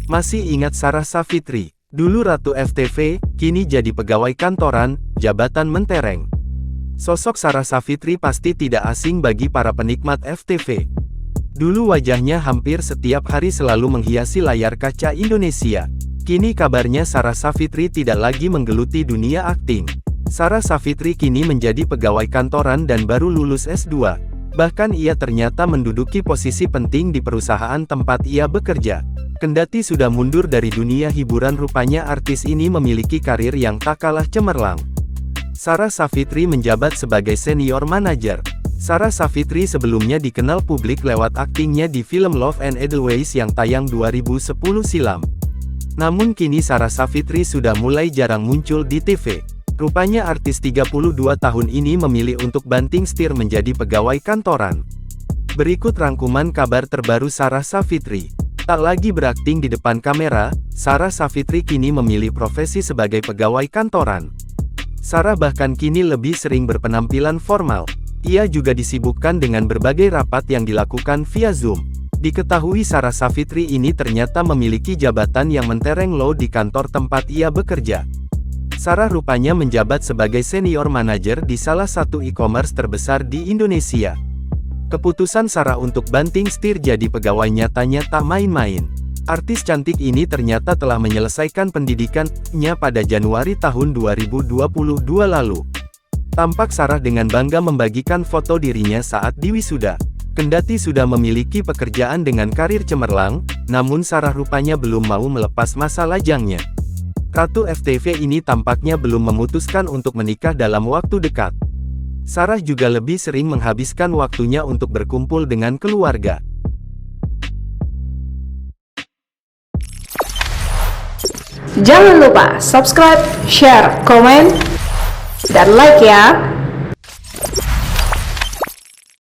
Masih ingat Sarah Savitri? Dulu Ratu FTV, kini jadi pegawai kantoran, jabatan mentereng. Sosok Sarah Savitri pasti tidak asing bagi para penikmat FTV. Dulu wajahnya hampir setiap hari selalu menghiasi layar kaca Indonesia. Kini kabarnya Sarah Savitri tidak lagi menggeluti dunia akting. Sarah Savitri kini menjadi pegawai kantoran dan baru lulus S2. Bahkan ia ternyata menduduki posisi penting di perusahaan tempat ia bekerja. Kendati sudah mundur dari dunia hiburan, rupanya artis ini memiliki karir yang tak kalah cemerlang. Sarah Savitri menjabat sebagai senior manager. Sarah Savitri sebelumnya dikenal publik lewat aktingnya di film Love and Edelweiss yang tayang 2010 silam. Namun kini Sarah Savitri sudah mulai jarang muncul di TV. Rupanya artis 32 tahun ini memilih untuk banting setir menjadi pegawai kantoran. Berikut rangkuman kabar terbaru Sarah Savitri. Tak lagi berakting di depan kamera, Sarah Savitri kini memilih profesi sebagai pegawai kantoran. Sarah bahkan kini lebih sering berpenampilan formal. Ia juga disibukkan dengan berbagai rapat yang dilakukan via Zoom. Diketahui Sarah Savitri ini ternyata memiliki jabatan yang mentereng loh di kantor tempat ia bekerja. Sarah rupanya menjabat sebagai senior manager di salah satu e-commerce terbesar di Indonesia. Keputusan Sarah untuk banting setir jadi pegawai nyatanya tak main-main. Artis cantik ini ternyata telah menyelesaikan pendidikannya pada Januari tahun 2022 lalu. Tampak Sarah dengan bangga membagikan foto dirinya saat diwisuda. Kendati sudah memiliki pekerjaan dengan karir cemerlang, namun Sarah rupanya belum mau melepas masa lajangnya. Ratu FTV ini tampaknya belum memutuskan untuk menikah dalam waktu dekat. Sarah juga lebih sering menghabiskan waktunya untuk berkumpul dengan keluarga. Jangan lupa subscribe, share, komen, dan like ya!